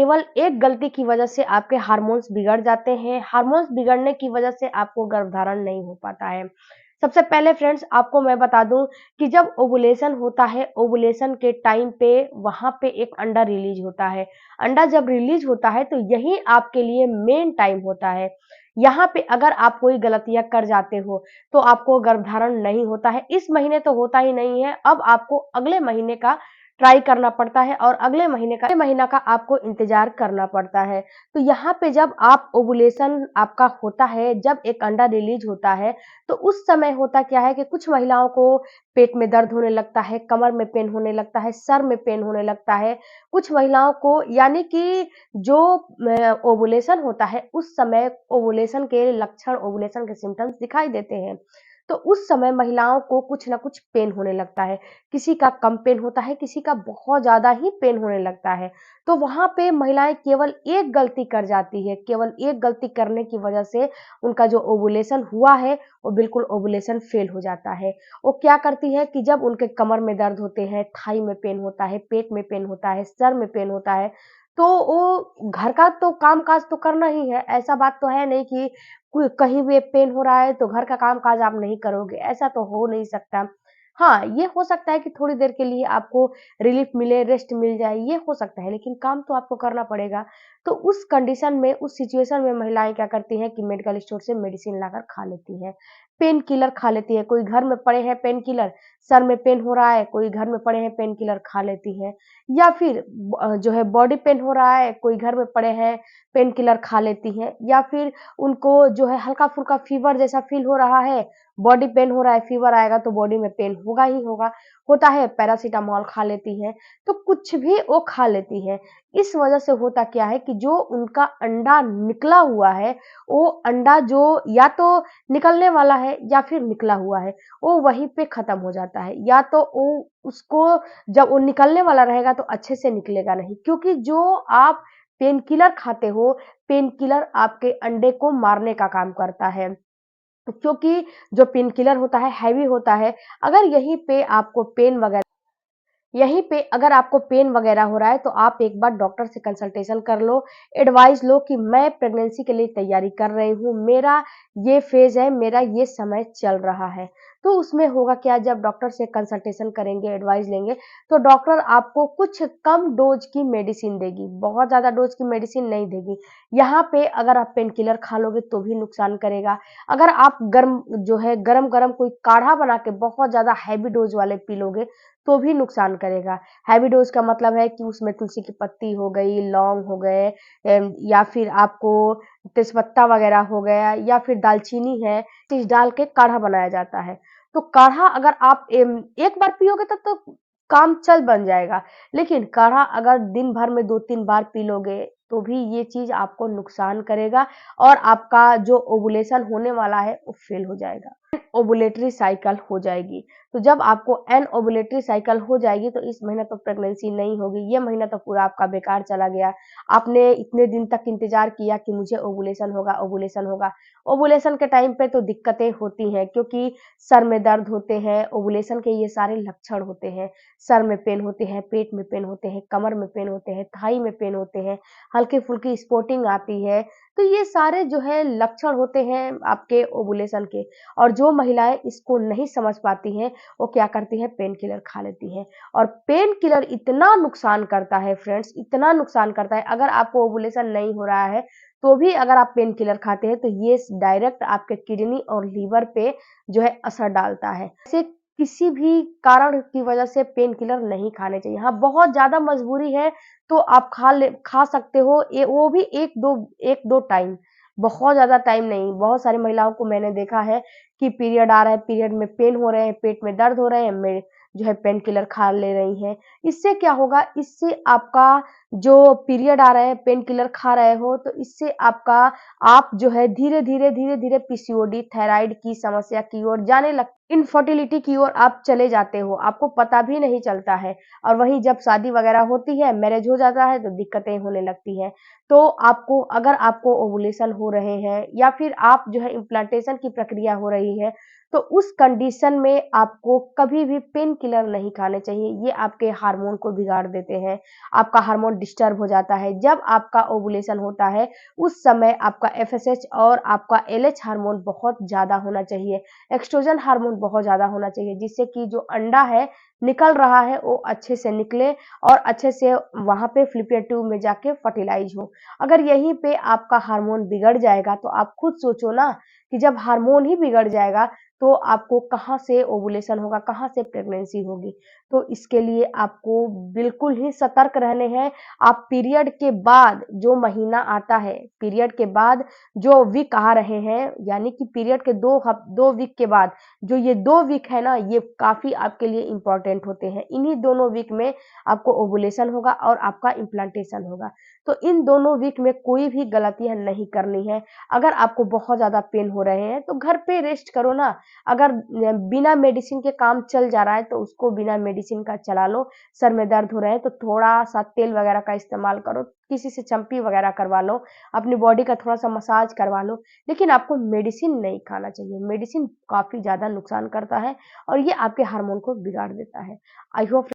केवल एक गलती की वजह से आपके हार्मोन्स बिगड़ जाते हैं। हार्मोन्स बिगड़ने की वजह से आपको गर्भधारण नहीं हो पाता है। सबसे पहले फ्रेंड्स आपको मैं बता दूं कि जब ओवुलेशन होता है, ओवुलेशन के टाइम पे वहां पे एक अंडा रिलीज होता है। अंडा जब रिलीज होता है तो यही आपके लिए मेन टाइम होता है। यहाँ पे अगर आप कोई गलतियां कर जाते हो तो आपको गर्भधारण नहीं होता है। इस महीने तो होता ही नहीं है, अब आपको अगले महीने का ट्राई करना पड़ता है और अगले महीना का आपको इंतजार करना पड़ता है। तो यहाँ पे जब आप ओवुलेशन आपका होता है, जब एक अंडा रिलीज होता है, तो उस समय होता क्या है कि कुछ महिलाओं को पेट में दर्द होने लगता है, कमर में पेन होने लगता है, सर में पेन होने लगता है। कुछ महिलाओं को यानी कि जो ओवुलेशन होता है उस समय ओवुलेशन के लक्षण, ओवुलेशन के सिम्पटम्स दिखाई देते हैं। तो उस समय महिलाओं को कुछ ना कुछ पेन होने लगता है। किसी का कम पेन होता है, किसी का बहुत ज़्यादा ही पेन होने लगता है। तो वहाँ पे महिलाएँ केवल एक गलती कर जाती है, केवल एक गलती करने की वजह से उनका जो ओवुलेशन हुआ है, वो बिल्कुल ओवुलेशन फेल हो जाता है। वो क्या करती है कि जब उनके कमर में दर्द होते हैं, थाई में पेन होता है, पेट में पेन होता है, सर में पेन होता है, तो वो घर का तो काम-काज तो करना ही है। ऐसा बात तो है नहीं कि कोई कहीं भी पेन हो रहा है तो घर का काम-काज आप नहीं करोगे, ऐसा तो हो नहीं सकता। हाँ, ये हो सकता है कि थोड़ी देर के लिए आपको रिलीफ मिले, रेस्ट मिल जाए, ये हो सकता है, लेकिन काम तो आपको करना पड़ेगा। तो उस कंडीशन में, उस सिचुएशन में महिलाएँ क्या करती हैं कि मेडिकल स्टोर से मेडिसिन लाकर खा लेती हैं, पेन किलर खा लेती हैं। कोई घर में पड़े हैं पेन किलर, सर में पेन हो रहा है, कोई घर में पड़े हैं पेन किलर खा लेती हैं। या फिर जो है बॉडी पेन हो रहा है, कोई घर में पड़े हैं पेन किलर खा लेती हैं। या फिर उनको जो है हल्का-फुल्का फीवर जैसा फ़ील हो रहा है, बॉडी पेन हो रहा है, फीवर आएगा तो बॉडी में पेन होगा ही होगा, होता है पैरासिटामॉल खा लेती हैं, तो कुछ भी वो खा लेती हैं। इस वजह से होता क्या है कि जो उनका अंडा निकला हुआ है, वो अंडा जो या तो निकलने वाला है या फिर निकला हुआ है, वो वहीं पे ख़त्म हो जाता है। या तो वो उसको जब वो निकलने वाला रहेगा तो अच्छे से निकलेगा नहीं, क्योंकि जो आप पेन किलर खाते हो, पेन किलर आपके अंडे को मारने का काम करता है। क्योंकि जो पेन किलर होता है, हैवी होता है, अगर यहीं पे अगर आपको पेन वगैरह हो रहा है, तो आप एक बार डॉक्टर से कंसल्टेशन कर लो, एडवाइस लो कि मैं प्रेगनेंसी के लिए तैयारी कर रही हूँ, मेरा ये फ़ेज़ है, मेरा ये समय चल रहा है। तो उसमें होगा क्या, जब डॉक्टर से कंसल्टेशन करेंगे, एडवाइस लेंगे, तो डॉक्टर आपको कुछ कम डोज़ की मेडिसिन देगी, बहुत ज़्यादा डोज़ की मेडिसिन नहीं देगी। यहाँ पे अगर आप पेन किलर खा लोगे तो भी नुकसान करेगा। अगर आप गरम-गरम कोई काढ़ा बना के बहुत ज़्यादा हैवी डोज़ वाले पी लोगे, तो भी नुकसान करेगा। हैवी डोज़ का मतलब है कि उसमें तुलसी की पत्ती हो गई, लौंग हो गए या फिर आपको तेजपत्ता वगैरह हो गया या फिर दालचीनी है, चीज़ डाल के काढ़ा बनाया जाता है। तो काढ़ा अगर आप एक बार पियोगे तब तो काम चल बन जाएगा, लेकिन काढ़ा अगर दिन भर में 2-3 बार पी लोगे, तो भी ये चीज़ आपको नुकसान करेगा और आपका जो ओवुलेशन होने वाला है, वो फेल हो जाएगा। ओवुलेटरी साइकिल हो जाएगी। तो जब आपको एनओवुलेटरी साइकिल हो जाएगी तो इस महीने तो प्रेगनेंसी नहीं होगी, ये महीना तो पूरा आपका बेकार चला गया। आपने इतने दिन तक इंतज़ार किया कि मुझे ओवुलेशन होगा, ओवुलेशन होगा। ओवुलेशन के टाइम पे तो दिक्कतें होती हैं, क्योंकि सर में दर्द होते हैं, ओवुलेशन के ये सारे लक्षण होते हैं। सर में पेन होते हैं, पेट में पेन होते हैं, कमर में पेन होते हैं, थाई में पेन होते हैं, हल्की-फुल्की स्पॉटिंग आती है। तो ये सारे जो है लक्षण होते हैं आपके ओवुलेशन के, और जो महिलाएँ इसको नहीं समझ पाती हैं, वो क्या करती हैं, पेन किलर खा लेती हैं। और पेन किलर इतना नुकसान करता है फ्रेंड्स, इतना नुकसान करता है, अगर आपको ओवुलेशन नहीं हो रहा है, तो भी अगर आप पेन किलर खाते हैं, तो ये डायरेक्ट आपके किडनी और लीवर पे जो है असर डालता है। ऐसे किसी भी कारण की वजह से पेन किलर नहीं खाने चाहिए। हाँ, बहुत ज़्यादा मजबूरी है, तो आप खा सकते हो, वो भी 1-2 टाइम, बहुत ज़्यादा टाइम नहीं। बहुत सारी महिलाओं को मैंने देखा है कि पीरियड आ रहा है, पीरियड में पेन हो रहे हैं, पेट में दर्द हो रहे हैं, जो है पेन किलर खा ले रही हैं। इससे क्या होगा, इससे आपका जो पीरियड आ रहे हैं, पेन किलर खा रहे हो, तो इससे आप जो है धीरे-धीरे पीसीओडी, थायराइड की समस्या की ओर जाने लग इनफर्टिलिटी की ओर आप चले जाते हो, आपको पता भी नहीं चलता है और वहीं जब शादी वगैरह होती है, मैरिज हो जाता है तो दिक्कतें होने लगती हैं। तो आपको अगर आपको ओवुलेशन हो रहे हैं या फिर आप जो है इम्प्लांटेशन की प्रक्रिया हो रही है, तो उस कंडीशन में आपको कभी भी पेन किलर नहीं खाने चाहिए, ये आपके हार्मोन को बिगाड़ देते हैं, आपका हार्मोन डिस्टर्ब हो जाता है। जब आपका ओवुलेशन होता है, उस समय आपका एफएसएच और आपका एलएच हार्मोन बहुत ज़्यादा होना चाहिए। एस्ट्रोजन हार्मोन बहुत ज़्यादा होना चाहिए जिससे कि जो अंडा है निकल रहा है वो अच्छे से निकले और अच्छे से वहाँ पे फ़्लैपियन ट्यूब में जाके फर्टिलाइज़ हो। अगर यहीं पे आपका हार्मोन बिगड़ जाएगा तो आप खुद सोचो ना कि जब हार्मोन ही बिगड़ जाएगा तो आपको कहाँ से ओवुलेशन होगा, कहाँ से प्रेगनेंसी होगी। तो इसके लिए आपको बिल्कुल ही सतर्क रहने हैं। आप पीरियड के बाद जो महीना आता है, पीरियड के बाद जो वीक आ रहे हैं, यानी कि पीरियड के 2 वीक के बाद जो ये 2 वीक है ना, ये काफ़ी आपके लिए इम्पोर्टेंट होते हैं। इन्हीं दोनों वीक में आपको ओवुलेशन होगा और आपका इम्प्लांटेशन होगा। तो इन दोनों वीक में कोई भी गलतियाँ नहीं करनी है। अगर आपको बहुत ज़्यादा पेन हो रहे हैं, तो घर पे रेस्ट करो ना। अगर बिना मेडिसिन के काम चल जा रहा है, तो उसको बिना मेडिसिन का चला लो। सर में दर्द हो रहा है, तो थोड़ा-सा तेल वगैरह का इस्तेमाल करो, किसी से चम्पी वगैरह करवा लो, अपनी बॉडी का थोड़ा-सा मसाज करवा लो। लेकिन आपको मेडिसिन नहीं खाना चाहिए, मेडिसिन काफ़ी ज़्यादा नुकसान करता है और ये आपके हार्मोन को बिगाड़ देता है। I hope